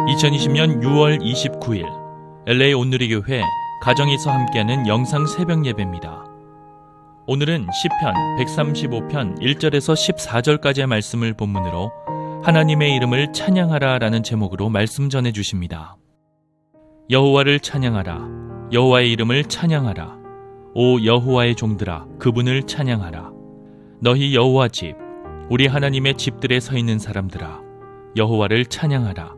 2020년 6월 29일 LA 온누리교회 가정에서 함께하는 영상 새벽 예배입니다. 오늘은 시편 135편 1절에서 14절까지의 말씀을 본문으로 하나님의 이름을 찬양하라 라는 제목으로 말씀 전해 주십니다. 여호와를 찬양하라. 여호와의 이름을 찬양하라. 오 여호와의 종들아 그분을 찬양하라. 너희 여호와 집 우리 하나님의 집들에 서 있는 사람들아 여호와를 찬양하라.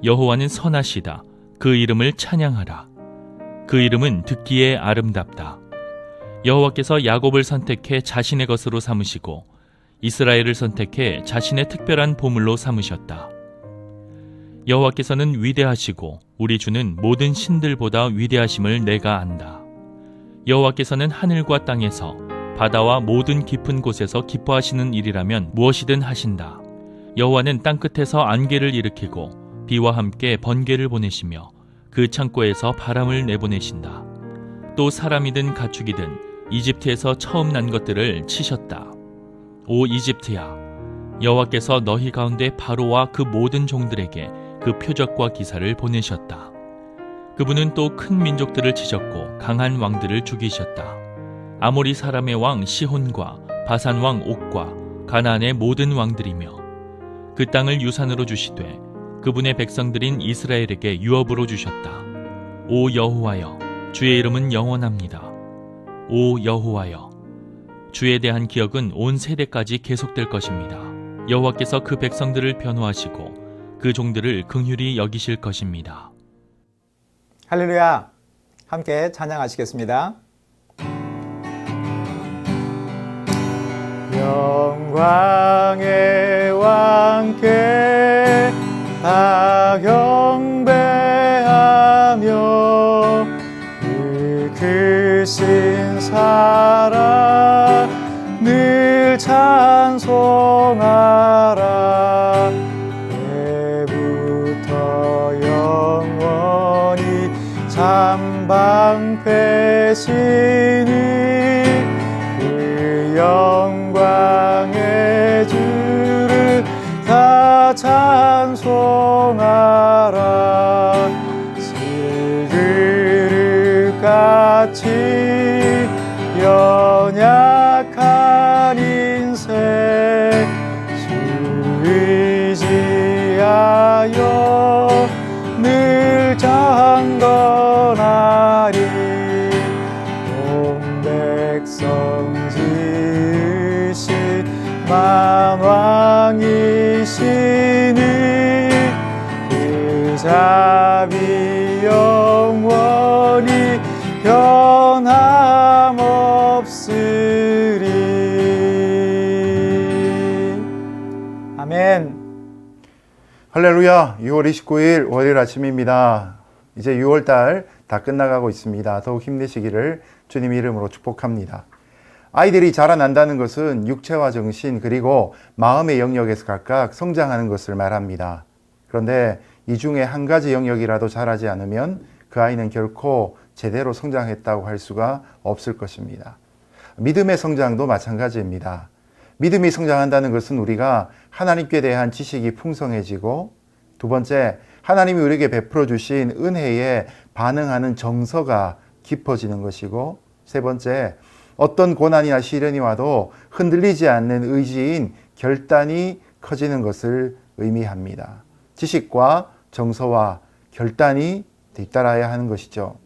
여호와는 선하시다. 그 이름을 찬양하라. 그 이름은 듣기에 아름답다. 여호와께서 야곱을 선택해 자신의 것으로 삼으시고 이스라엘을 선택해 자신의 특별한 보물로 삼으셨다. 여호와께서는 위대하시고 우리 주는 모든 신들보다 위대하심을 내가 안다. 여호와께서는 하늘과 땅에서 바다와 모든 깊은 곳에서 기뻐하시는 일이라면 무엇이든 하신다. 여호와는 땅끝에서 안개를 일으키고 비와 함께 번개를 보내시며 그 창고에서 바람을 내보내신다. 또 사람이든 가축이든 이집트에서 처음 난 것들을 치셨다. 오 이집트야, 여호와께서 너희 가운데 바로와 그 모든 종들에게 그 표적과 기사를 보내셨다. 그분은 또 큰 민족들을 치셨고 강한 왕들을 죽이셨다. 아모리 사람의 왕 시혼과 바산 왕 옥과 가나안의 모든 왕들이며 그 땅을 유산으로 주시되 그분의 백성들인 이스라엘에게 유업으로 주셨다. 오 여호와여, 주의 이름은 영원합니다. 오 여호와여, 주에 대한 기억은 온 세대까지 계속될 것입니다. 여호와께서 그 백성들을 변호하시고 그 종들을 긍휼히 여기실 것입니다. 할렐루야! 함께 찬양하시겠습니다. 영광의 왕께 다 경배하며 그 크신 사랑 늘 찬송하라. 때부터 영원히 참방패시니 그 영광의 주를 다 찬송하라. 실그릇같이 연약한 인생 주 의지하여 늘 장건하리. 온 백성 지으신 만왕이시니 그 자비 영원히 변함없으리. 아멘. 할렐루야. 6월 29일 월요일 아침입니다. 이제 6월달 다 끝나가고 있습니다. 더욱 힘내시기를 주님 이름으로 축복합니다. 아이들이 자라난다는 것은 육체와 정신 그리고 마음의 영역에서 각각 성장하는 것을 말합니다. 그런데 이 중에 한 가지 영역이라도 자라지 않으면 그 아이는 결코 제대로 성장했다고 할 수가 없을 것입니다. 믿음의 성장도 마찬가지입니다. 믿음이 성장한다는 것은 우리가 하나님께 대한 지식이 풍성해지고, 두 번째, 하나님이 우리에게 베풀어 주신 은혜에 반응하는 정서가 깊어지는 것이고, 세 번째, 어떤 고난이나 시련이 와도 흔들리지 않는 의지인 결단이 커지는 것을 의미합니다. 지식과 정서와 결단이 뒤따라야 하는 것이죠.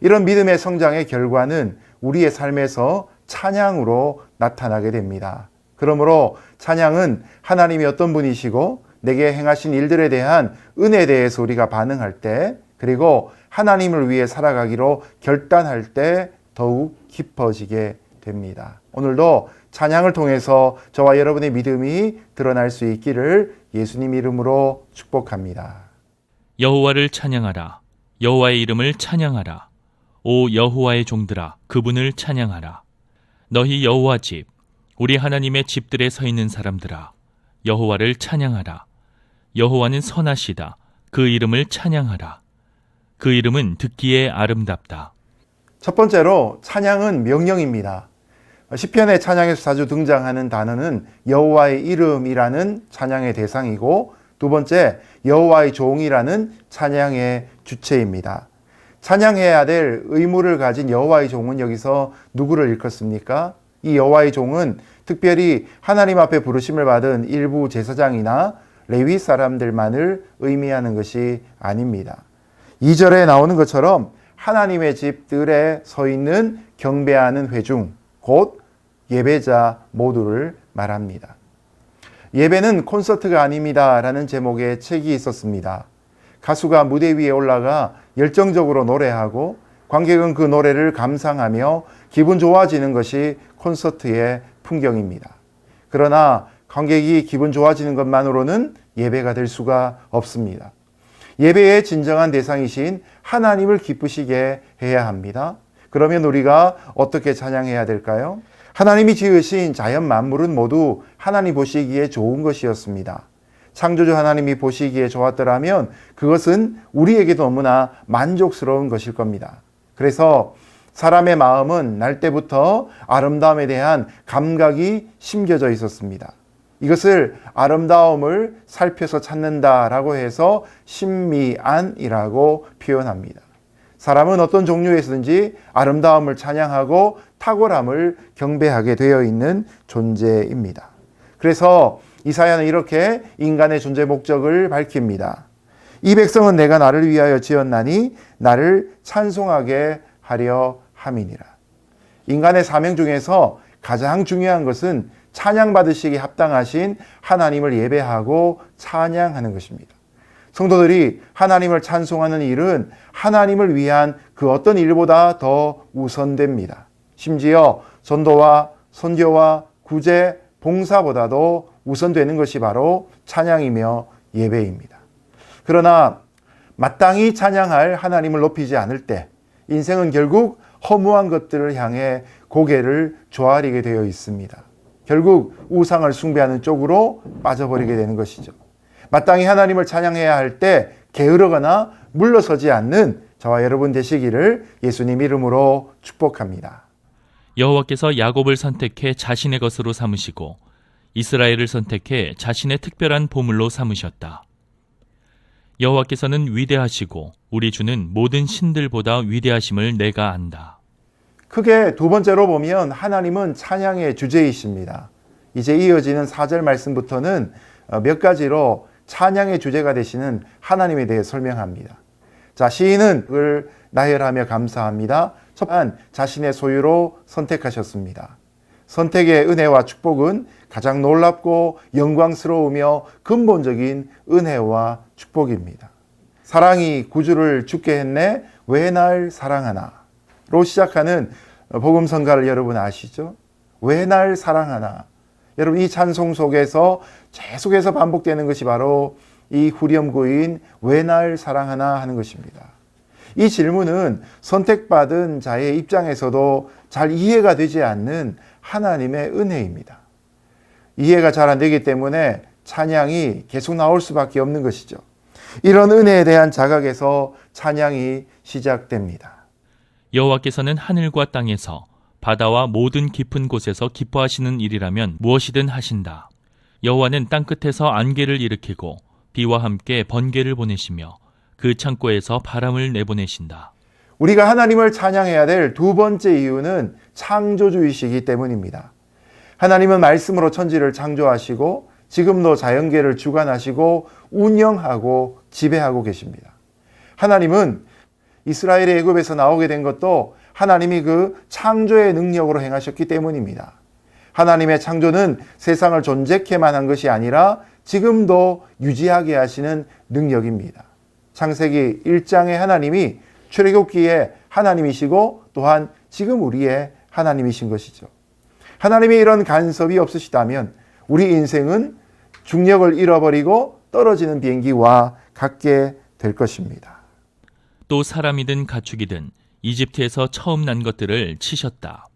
이런 믿음의 성장의 결과는 우리의 삶에서 찬양으로 나타나게 됩니다. 그러므로 찬양은 하나님이 어떤 분이시고 내게 행하신 일들에 대한 은혜에 대해서 우리가 반응할 때, 그리고 하나님을 위해 살아가기로 결단할 때 더욱 깊어지게 됩니다. 오늘도 찬양을 통해서 저와 여러분의 믿음이 드러날 수 있기를 예수님 이름으로 축복합니다. 여호와를 찬양하라. 여호와의 이름을 찬양하라. 오 여호와의 종들아 그분을 찬양하라. 너희 여호와 집 우리 하나님의 집들에 서 있는 사람들아 여호와를 찬양하라. 여호와는 선하시다. 그 이름을 찬양하라. 그 이름은 듣기에 아름답다. 첫 번째로 찬양은 명령입니다. 시편의 찬양에서 자주 등장하는 단어는 여호와의 이름이라는 찬양의 대상이고, 두 번째, 여호와의 종이라는 찬양의 주체입니다. 찬양해야 될 의무를 가진 여호와의 종은 여기서 누구를 일컫습니까? 이 여호와의 종은 특별히 하나님 앞에 부르심을 받은 일부 제사장이나 레위 사람들만을 의미하는 것이 아닙니다. 2절에 나오는 것처럼 하나님의 집들에 서 있는 경배하는 회중, 곧 예배자 모두를 말합니다. 예배는 콘서트가 아닙니다 라는 제목의 책이 있었습니다. 가수가 무대 위에 올라가 열정적으로 노래하고 관객은 그 노래를 감상하며 기분 좋아지는 것이 콘서트의 풍경입니다. 그러나 관객이 기분 좋아지는 것만으로는 예배가 될 수가 없습니다. 예배의 진정한 대상이신 하나님을 기쁘시게 해야 합니다. 그러면 우리가 어떻게 찬양해야 될까요? 하나님이 지으신 자연 만물은 모두 하나님 보시기에 좋은 것이었습니다. 창조주 하나님이 보시기에 좋았더라면 그것은 우리에게도 너무나 만족스러운 것일 겁니다. 그래서 사람의 마음은 날 때부터 아름다움에 대한 감각이 심겨져 있었습니다. 이것을 아름다움을 살펴서 찾는다라고 해서 신미안이라고 표현합니다. 사람은 어떤 종류에서든지 아름다움을 찬양하고 탁월함을 경배하게 되어 있는 존재입니다. 그래서 이사야는 이렇게 인간의 존재 목적을 밝힙니다. 이 백성은 내가 나를 위하여 지었나니 나를 찬송하게 하려 함이니라. 인간의 사명 중에서 가장 중요한 것은 찬양받으시기에 합당하신 하나님을 예배하고 찬양하는 것입니다. 성도들이 하나님을 찬송하는 일은 하나님을 위한 그 어떤 일보다 더 우선됩니다. 심지어 전도와 선교와 구제, 봉사보다도 우선되는 것이 바로 찬양이며 예배입니다. 그러나 마땅히 찬양할 하나님을 높이지 않을 때 인생은 결국 허무한 것들을 향해 고개를 조아리게 되어 있습니다. 결국 우상을 숭배하는 쪽으로 빠져버리게 되는 것이죠. 마땅히 하나님을 찬양해야 할 때 게으르거나 물러서지 않는 저와 여러분 되시기를 예수님 이름으로 축복합니다. 여호와께서 야곱을 선택해 자신의 것으로 삼으시고 이스라엘을 선택해 자신의 특별한 보물로 삼으셨다. 여호와께서는 위대하시고 우리 주는 모든 신들보다 위대하심을 내가 안다. 크게 두 번째로 보면 하나님은 찬양의 주제이십니다. 이제 이어지는 4절 말씀부터는 몇 가지로 찬양의 주제가 되시는 하나님에 대해 설명합니다. 자, 시인은 그를 나열하며 감사합니다. 첫번 자신의 소유로 선택하셨습니다. 선택의 은혜와 축복은 가장 놀랍고 영광스러우며 근본적인 은혜와 축복입니다. 사랑이 구주를 죽게 했네 왜 날 사랑하나 로 시작하는 복음성가를 여러분 아시죠? 왜 날 사랑하나. 여러분 이 찬송 속에서 계속해서 반복되는 것이 바로 이 후렴구인 왜 날 사랑하나 하는 것입니다. 이 질문은 선택받은 자의 입장에서도 잘 이해가 되지 않는 하나님의 은혜입니다. 이해가 잘 안 되기 때문에 찬양이 계속 나올 수밖에 없는 것이죠. 이런 은혜에 대한 자각에서 찬양이 시작됩니다. 여호와께서는 하늘과 땅에서 바다와 모든 깊은 곳에서 기뻐하시는 일이라면 무엇이든 하신다. 여호와는 땅끝에서 안개를 일으키고 비와 함께 번개를 보내시며 그 창고에서 바람을 내보내신다. 우리가 하나님을 찬양해야 될 두 번째 이유는 창조주이시기 때문입니다. 하나님은 말씀으로 천지를 창조하시고 지금도 자연계를 주관하시고 운영하고 지배하고 계십니다. 하나님은 이스라엘의 애굽에서 나오게 된 것도 하나님이 그 창조의 능력으로 행하셨기 때문입니다. 하나님의 창조는 세상을 존재케만 한 것이 아니라 지금도 유지하게 하시는 능력입니다. 창세기 1장의 하나님이 출애굽기에 하나님이시고 또한 지금 우리의 하나님이신 것이죠. 하나님의 이런 간섭이 없으시다면 우리 인생은 중력을 잃어버리고 떨어지는 비행기와 같게 될 것입니다. 또 사람이든 가축이든 이집트에서 처음 난 것들을 치셨다.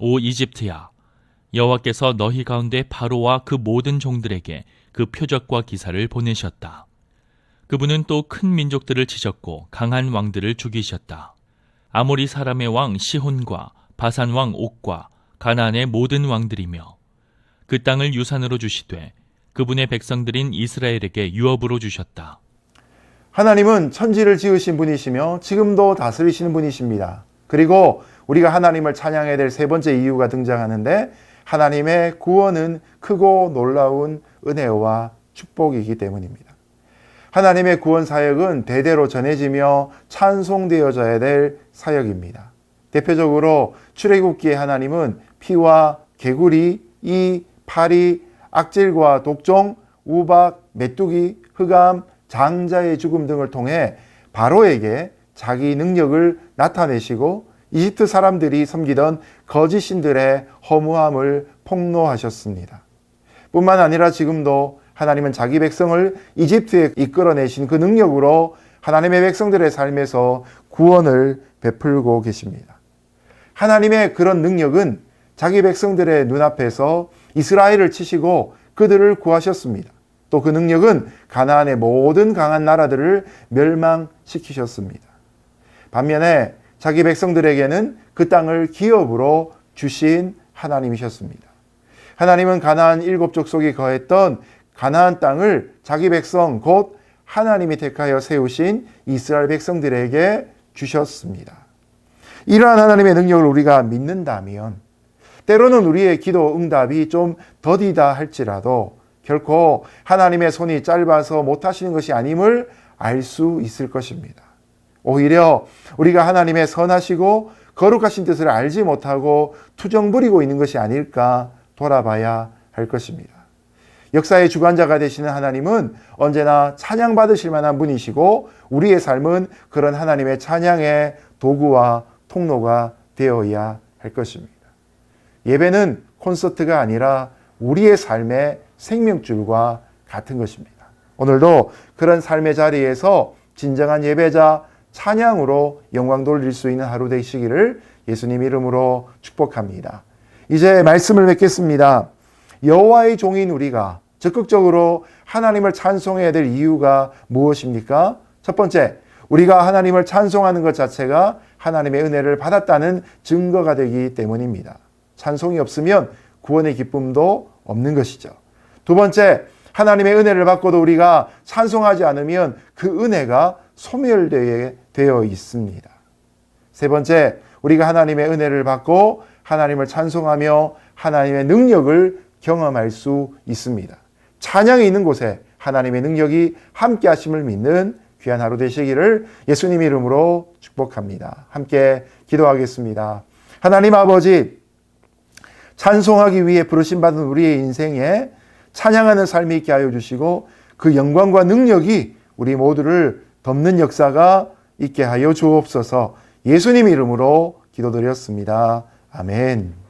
오 이집트야, 여호와께서 너희 가운데 바로와 그 모든 종들에게 그 표적과 기사를 보내셨다. 그분은 또 큰 민족들을 치셨고 강한 왕들을 죽이셨다. 아모리 사람의 왕 시혼과 바산 왕 옥과 가나안의 모든 왕들이며 그 땅을 유산으로 주시되 그분의 백성들인 이스라엘에게 유업으로 주셨다. 하나님은 천지를 지으신 분이시며 지금도 다스리시는 분이십니다. 그리고 우리가 하나님을 찬양해야 될 세 번째 이유가 등장하는데 하나님의 구원은 크고 놀라운 은혜와 축복이기 때문입니다. 하나님의 구원 사역은 대대로 전해지며 찬송되어져야 될 사역입니다. 대표적으로 출애굽기에 하나님은 피와 개구리, 이, 파리, 악질과 독종, 우박, 메뚜기, 흑암, 장자의 죽음 등을 통해 바로에게 자기 능력을 나타내시고 이집트 사람들이 섬기던 거짓 신들의 허무함을 폭로하셨습니다. 뿐만 아니라 지금도 하나님은 자기 백성을 이집트에 이끌어내신 그 능력으로 하나님의 백성들의 삶에서 구원을 베풀고 계십니다. 하나님의 그런 능력은 자기 백성들의 눈앞에서 이스라엘을 치시고 그들을 구하셨습니다. 또 그 능력은 가나안의 모든 강한 나라들을 멸망시키셨습니다. 반면에 자기 백성들에게는 그 땅을 기업으로 주신 하나님이셨습니다. 하나님은 가나안 7족속이 거했던 가나안 땅을 자기 백성 곧 하나님이 택하여 세우신 이스라엘 백성들에게 주셨습니다. 이러한 하나님의 능력을 우리가 믿는다면 때로는 우리의 기도 응답이 좀 더디다 할지라도 결코 하나님의 손이 짧아서 못하시는 것이 아님을 알 수 있을 것입니다. 오히려 우리가 하나님의 선하시고 거룩하신 뜻을 알지 못하고 투정 부리고 있는 것이 아닐까 돌아봐야 할 것입니다. 역사의 주관자가 되시는 하나님은 언제나 찬양받으실 만한 분이시고 우리의 삶은 그런 하나님의 찬양의 도구와 통로가 되어야 할 것입니다. 예배는 콘서트가 아니라 우리의 삶의 생명줄과 같은 것입니다. 오늘도 그런 삶의 자리에서 진정한 예배자, 찬양으로 영광 돌릴 수 있는 하루 되시기를 예수님 이름으로 축복합니다. 이제 말씀을 맺겠습니다. 여호와의 종인 우리가 적극적으로 하나님을 찬송해야 될 이유가 무엇입니까? 첫 번째, 우리가 하나님을 찬송하는 것 자체가 하나님의 은혜를 받았다는 증거가 되기 때문입니다. 찬송이 없으면 구원의 기쁨도 없는 것이죠. 두 번째, 하나님의 은혜를 받고도 우리가 찬송하지 않으면 그 은혜가 소멸되어 있습니다. 세 번째, 우리가 하나님의 은혜를 받고 하나님을 찬송하며 하나님의 능력을 경험할 수 있습니다. 찬양이 있는 곳에 하나님의 능력이 함께 하심을 믿는 귀한 하루 되시기를 예수님 이름으로 축복합니다. 함께 기도하겠습니다. 하나님 아버지, 찬송하기 위해 부르심받은 우리의 인생에 찬양하는 삶이 있게 하여 주시고 그 영광과 능력이 우리 모두를 덮는 역사가 있게 하여 주옵소서. 예수님 이름으로 기도드렸습니다. 아멘.